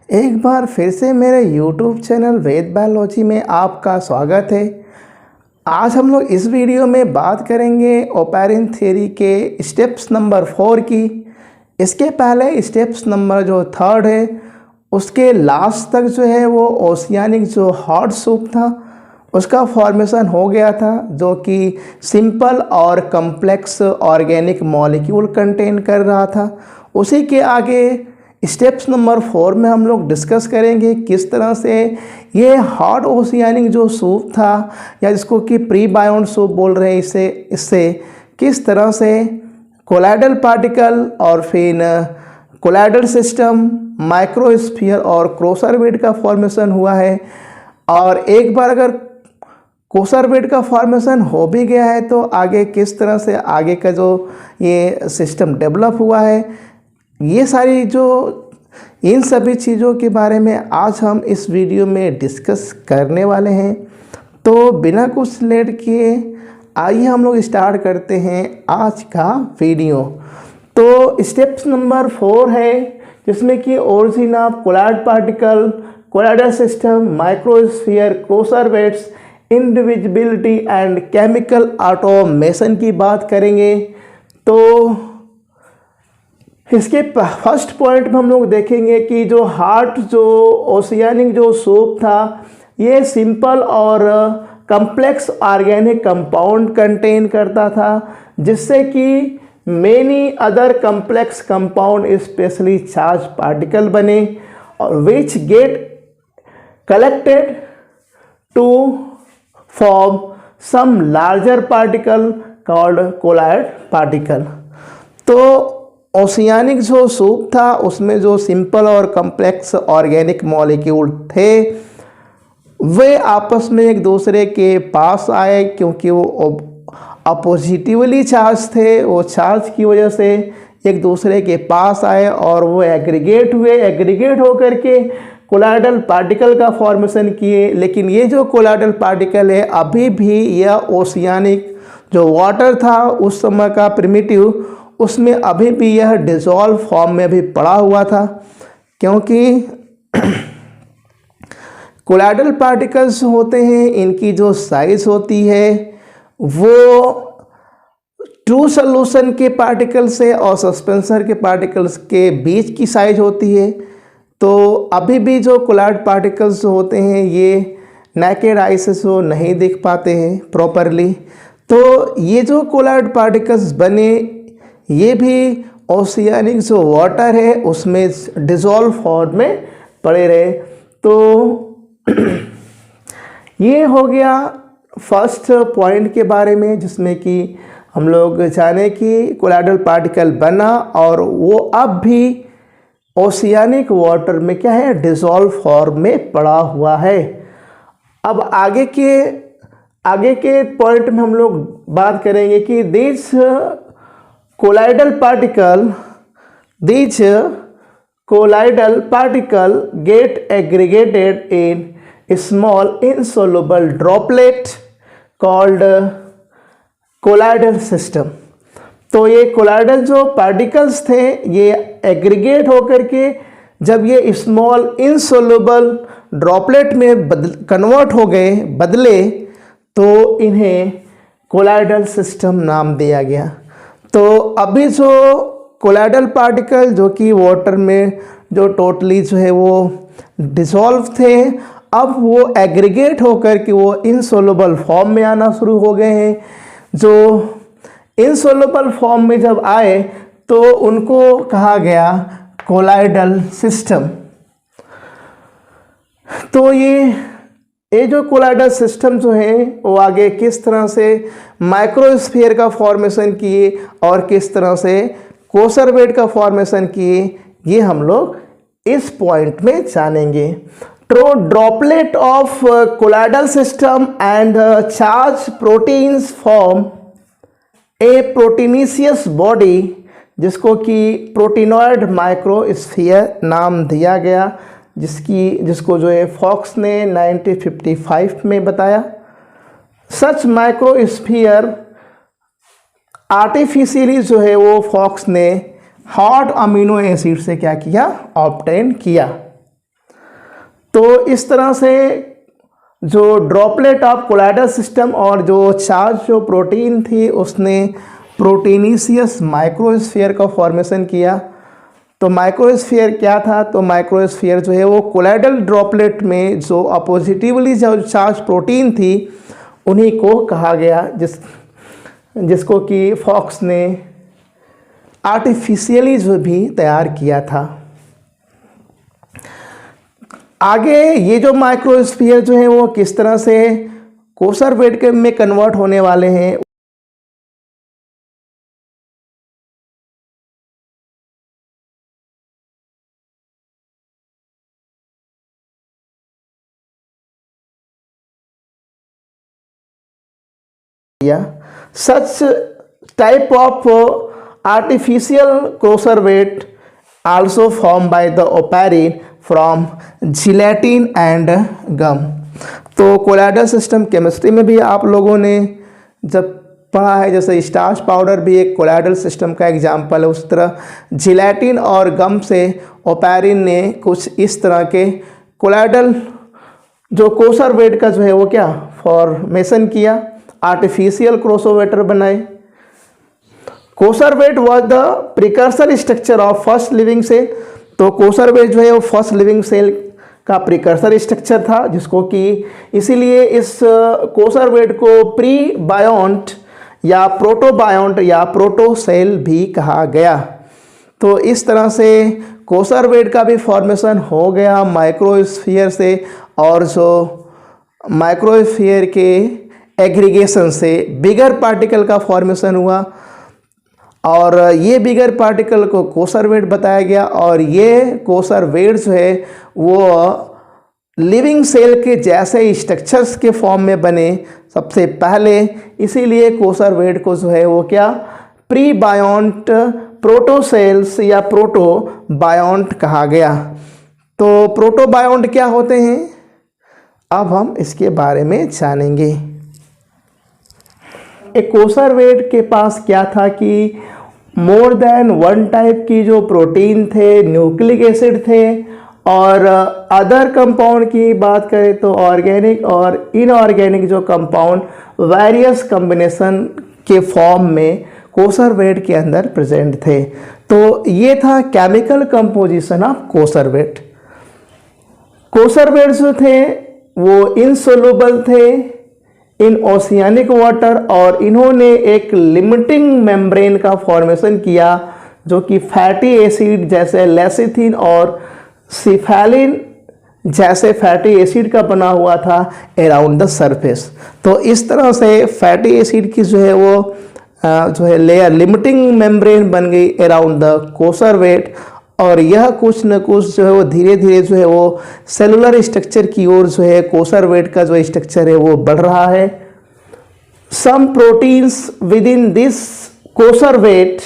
एक बार फिर से मेरे YouTube चैनल वेद बायोलॉजी में आपका स्वागत है। आज हम लोग इस वीडियो में बात करेंगे ओपेरिन थ्योरी के स्टेप्स नंबर 4 की। इसके पहले स्टेप्स नंबर जो 3 है उसके लास्ट तक जो है वो ओशियानिक जो हॉट सूप था उसका फॉर्मेशन हो गया था, जो कि सिंपल और कम्प्लेक्स ऑर्गेनिक मॉलिक्यूल कंटेन कर रहा था। उसी के आगे स्टेप्स नंबर 4 में हम लोग डिस्कस करेंगे किस तरह से ये हॉट ओशियानिक जो सूप था, या जिसको कि प्री बायोन्ड सूप बोल रहे हैं, इससे किस तरह से कोलाइडल पार्टिकल और फिर कोलाइडल सिस्टम, माइक्रोस्फीयर और क्रोसर का फॉर्मेशन हुआ है। और एक बार अगर क्रोसर का फॉर्मेशन हो भी गया है तो आगे किस तरह से आगे का जो ये सिस्टम डेवलप हुआ है, ये सारी इन सभी चीज़ों के बारे में आज हम इस वीडियो में डिस्कस करने वाले हैं। तो बिना कुछ लेट किए आइए हम लोग स्टार्ट करते हैं आज का वीडियो। तो स्टेप्स नंबर 4 है जिसमें कि origin of colloid particle, colloidal system, microsphere, क्रोसर वेट्स, इंडिविजिबिलिटी एंड केमिकल ऑटोमेशन की बात करेंगे। तो इसके फर्स्ट पॉइंट में हम लोग देखेंगे कि जो हार्ट जो ओशियानिक जो सूप था ये सिंपल और कम्प्लेक्स ऑर्गेनिक कंपाउंड कंटेन करता था, जिससे कि many other complex compound specially charge particle बने और which get collected to form some larger particle called colloid particle. तो ओशियानिक जो सूप था उसमें जो सिंपल और कम्प्लेक्स ऑर्गेनिक मॉलिक्यूल थे वे आपस में एक दूसरे के पास आए, क्योंकि वो अपोजिटिवली चार्ज थे। वो चार्ज की वजह से एक दूसरे के पास आए और वो एग्रीगेट हुए। एग्रीगेट होकर के कोलाइडल पार्टिकल का फॉर्मेशन किए। लेकिन ये जो कोलाइडल पार्टिकल है अभी भी यह ओशियानिक जो वाटर था उस समय का प्रिमिटिव, उसमें अभी भी यह डिसॉल्व फॉर्म में भी पड़ा हुआ था, क्योंकि कोलाइडल पार्टिकल्स होते हैं इनकी जो साइज होती है वो ट्रू सोल्यूशन के पार्टिकल से और सस्पेंसर के पार्टिकल्स के बीच की साइज होती है। तो अभी भी जो कोलाइड पार्टिकल्स होते हैं ये नेकेड आई से जो नहीं दिख पाते हैं प्रॉपरली। तो ये जो कोलाइड पार्टिकल्स बने ये भी ओशियानिक जो वाटर है उसमें डिसॉल्व फॉर्म में पड़े रहे। तो ये हो गया फर्स्ट पॉइंट के बारे में, जिसमें कि हम लोग जाने कि कोलाइडल पार्टिकल बना और वो अब भी ओशियानिक वाटर में क्या है, डिसॉल्व फॉर्म में पड़ा हुआ है। अब आगे के पॉइंट में हम लोग बात करेंगे कि this colloidal particle get aggregated in a small insoluble droplet called colloidal system। तो ये कोलाइडल जो पार्टिकल्स थे ये एग्रीगेट होकर के जब ये स्मॉल इनसोल्यूबल ड्रॉपलेट में कन्वर्ट हो गए, बदले, तो इन्हें कोलाइडल सिस्टम नाम दिया गया। तो अभी जो कोलाइडल पार्टिकल जो कि वाटर में जो टोटली जो है वो डिसॉल्व थे, अब वो एग्रीगेट होकर के वो इनसोल्यूबल फॉर्म में आना शुरू हो गए हैं। जो इनसोल्यूबल फॉर्म में जब आए तो उनको कहा गया कोलाइडल सिस्टम। तो ये जो कोलाइडल सिस्टम जो है वो आगे किस तरह से माइक्रोस्फीयर का फॉर्मेशन किए और किस तरह से क्रोसर वेट का फॉर्मेशन किए, ये हम लोग इस पॉइंट में जानेंगे। तो droplet of colloidal system and charge proteins form A proteinaceous body, जिसको कि प्रोटीनॉइड माइक्रोस्फीयर नाम दिया गया, जिसको जो है फॉक्स ने 1955 में बताया। सच माइक्रोस्फीयर आर्टिफिशियली जो है वो फॉक्स ने हॉट अमीनो एसिड से क्या किया, ऑब्टेन किया। तो इस तरह से जो ड्रॉपलेट ऑफ कोलाइडल सिस्टम और जो चार्ज जो प्रोटीन थी उसने प्रोटीनीशियस माइक्रोस्फीयर का फॉर्मेशन किया। तो माइक्रोस्फीयर क्या था? तो माइक्रोस्फीयर जो है वो कोलाइडल ड्रॉपलेट में जो अपोजिटिवली जो चार्ज प्रोटीन थी उन्हीं को कहा गया, जिसको कि फॉक्स ने आर्टिफिशियली जो भी तैयार किया था। आगे ये जो माइक्रोस्फीयर जो है वो किस तरह से कोसर वेट में कन्वर्ट होने वाले हैं, such type of artificial coarser weight also formed by the operine from gelatin and gum। तो कोलाइडल सिस्टम केमिस्ट्री में भी आप लोगों ने जब पढ़ा है, जैसे स्टार्च पाउडर भी एक कोलाइडल सिस्टम का एग्जाम्पल है, उस तरह जिलेटिन और गम से ओपेरिन ने कुछ इस तरह के कोलाइडल जो कोसर वेट का जो है वो क्या फॉर्मेशन किया, आर्टिफिशियल क्रोसोवेटर बनाए। Coacervate was the precursor structure of first living cell. तो कोसर वेट जो है वो फर्स्ट लिविंग सेल का प्रिकर्सर स्ट्रक्चर था, जिसको कि इसीलिए इस कोसर वेट को प्री बायोन्ट या प्रोटोबायोन्ट या प्रोटोसेल भी कहा गया। तो इस तरह से कोसर वेट का भी फॉर्मेशन हो गया माइक्रोस्फीयर से, और जो माइक्रोस्फीयर के एग्रीगेशन से बिगर पार्टिकल का फॉर्मेशन हुआ, और ये बिगर पार्टिकल को कोसर वेट बताया गया। और ये कोसर वेट जो है वो लिविंग सेल के जैसे स्ट्रक्चर्स के फॉर्म में बने सबसे पहले, इसीलिए कोसर वेट को जो है वो क्या प्री बायोन्ट प्रोटोसेल्स या प्रोटोबायोन्ट कहा गया। तो प्रोटोबायोन्ट क्या होते हैं, अब हम इसके बारे में जानेंगे। एक कोसर वेट के पास क्या था कि मोर देन वन टाइप की जो प्रोटीन थे, न्यूक्लिक एसिड थे, और अदर कंपाउंड की बात करें तो ऑर्गेनिक और इनऑर्गेनिक जो कंपाउंड वेरियस कॉम्बिनेशन के फॉर्म में कोसर वेट के अंदर प्रेजेंट थे। तो ये था chemical composition of coacervate. Coacervate जो थे वो इनसोल्यूबल थे इन ओशियानिक वाटर, और इन्होंने एक लिमिटिंग मेम्ब्रेन का फॉर्मेशन किया जो कि फैटी एसिड जैसे लेसिथिन और सिफेलिन जैसे फैटी एसिड का बना हुआ था अराउंड द सरफेस। तो इस तरह से फैटी एसिड की जो है वो जो है लेयर लिमिटिंग मेम्ब्रेन बन गई अराउंड द कोसर वेट, और यह कुछ न कुछ जो है वो धीरे धीरे जो है वो सेलुलर स्ट्रक्चर की ओर जो है कोसर वेट का जो स्ट्रक्चर है वो बढ़ रहा है। Some proteins within this coacervate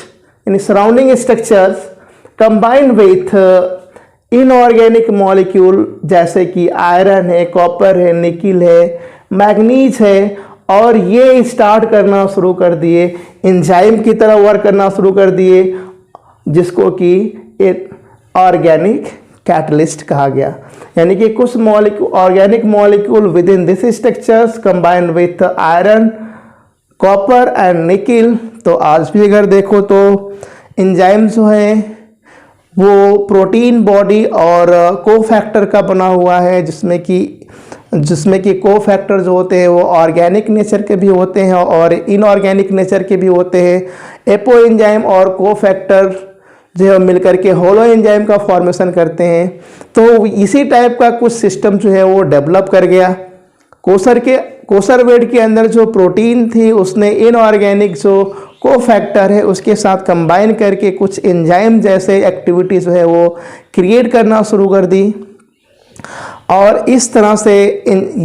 in surrounding structures combine with inorganic molecule जैसे कि आयरन है, कॉपर है, निकिल है, मैग्नीज है, और ये स्टार्ट करना शुरू कर दिए, एंजाइम की तरह वर्क करना शुरू कर दिए, जिसको कि एक ऑर्गेनिक कैटलिस्ट कहा गया। यानी कि कुछ molecule organic molecule within this structures combined with iron, copper and nickel. तो आज भी अगर देखो तो एंजाइम जो है वो प्रोटीन बॉडी और कोफैक्टर का बना हुआ है, जिसमें कि कोफैक्टर जो होते हैं वो ऑर्गेनिक नेचर के भी होते हैं और इनऑर्गेनिक नेचर के भी होते हैं। एपो एंजाइम और कोफैक्टर जो है मिलकर के होलो एंजाइम का फॉर्मेशन करते हैं। तो इसी टाइप का कुछ सिस्टम जो है वो डेवलप कर गया। कोसर वेट के अंदर जो प्रोटीन थी उसने इनऑर्गेनिक जो कोफैक्टर है उसके साथ कंबाइन करके कुछ एंजाइम जैसे एक्टिविटी जो है वो क्रिएट करना शुरू कर दी, और इस तरह से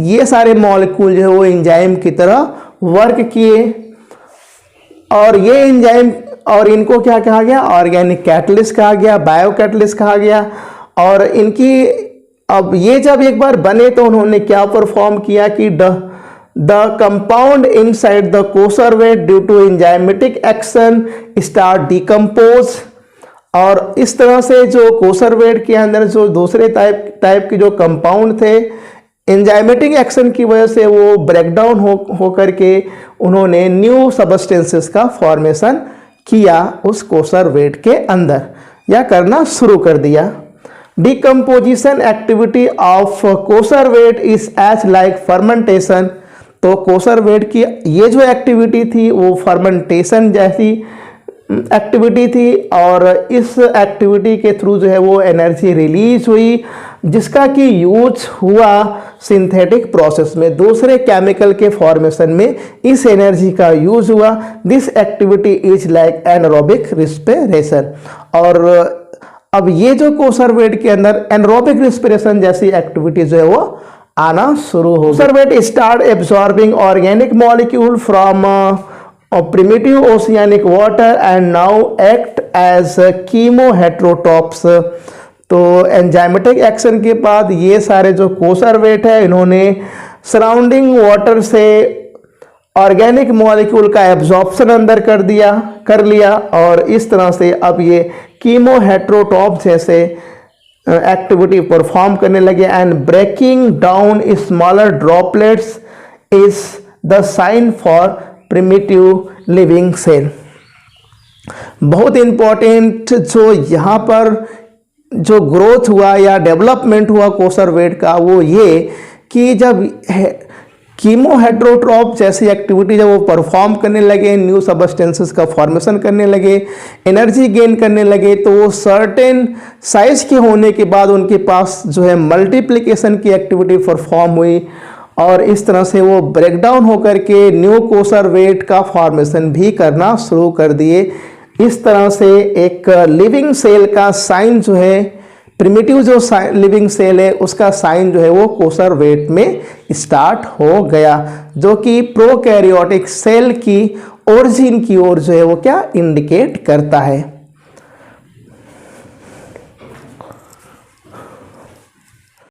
ये सारे मॉलिक्यूल जो है वो एंजाइम की तरह वर्क किए, और ये एंजाइम और इनको क्या कहा गया, ऑर्गेनिक कैटलिस्ट कहा गया, बायो कैटलिस्ट कहा गया। और इनकी अब ये जब एक बार बने तो उन्होंने क्या परफॉर्म किया कि the compound inside the coacervate due to enzymatic action start decompose, और इस तरह से जो कोसर वेट के अंदर जो दूसरे टाइप टाइप के जो कंपाउंड थे, एंजाइमेटिक एक्शन की वजह से वो ब्रेकडाउन हो करके उन्होंने न्यू सबस्टेंसेस का फॉर्मेशन किया उस कोसर वेट के अंदर, या करना शुरू कर दिया। Decomposition activity of coacervate is as like fermentation. तो कोसर वेट की ये जो एक्टिविटी थी वो फर्मेंटेशन जैसी एक्टिविटी थी, और इस एक्टिविटी के थ्रू जो है वो एनर्जी रिलीज हुई, जिसका कि यूज हुआ सिंथेटिक प्रोसेस में, दूसरे केमिकल के फॉर्मेशन में इस एनर्जी का यूज हुआ। This activity is like anaerobic respiration. और अब ये जो कोसर वेट के अंदर एनारोबिक रिस्पिरेशन जैसी एक्टिविटी जो है वो आना शुरू हो। Coacervate start absorbing organic molecule from primitive oceanic water and now act as chemoheterotrophs। तो एंजाइमेटिक एक्शन के बाद ये सारे जो कोसर वेट है इन्होंने सराउंडिंग वाटर से ऑर्गेनिक मॉलिक्यूल का एब्जॉर्प्शन अंदर कर लिया, और इस तरह से अब ये कीमोहेटेरोट्रॉप जैसे एक्टिविटी परफॉर्म करने लगे। And breaking down smaller droplets is the sign for primitive living cell. बहुत इंपॉर्टेंट जो यहाँ पर जो ग्रोथ हुआ या डेवलपमेंट हुआ कोसर वेट का, वो ये कि जब कीमोहेटेरोट्रॉप जैसी एक्टिविटी जब वो परफॉर्म करने लगे, न्यू सबस्टेंसेस का फॉर्मेशन करने लगे, एनर्जी गेन करने लगे, तो वो सर्टेन साइज के होने के बाद उनके पास जो है मल्टीप्लिकेशन की एक्टिविटी परफॉर्म हुई, और इस तरह से वो ब्रेकडाउन होकर के न्यू कोसर वेट का फॉर्मेशन भी करना शुरू कर दिए। इस तरह से एक लिविंग सेल का साइन जो है, प्रिमिटिव जो लिविंग सेल है उसका साइन जो है वो कोसर वेट में स्टार्ट हो गया, जो कि प्रोकैरियोटिक सेल की ओरिजिन की ओर जो है वो क्या इंडिकेट करता है।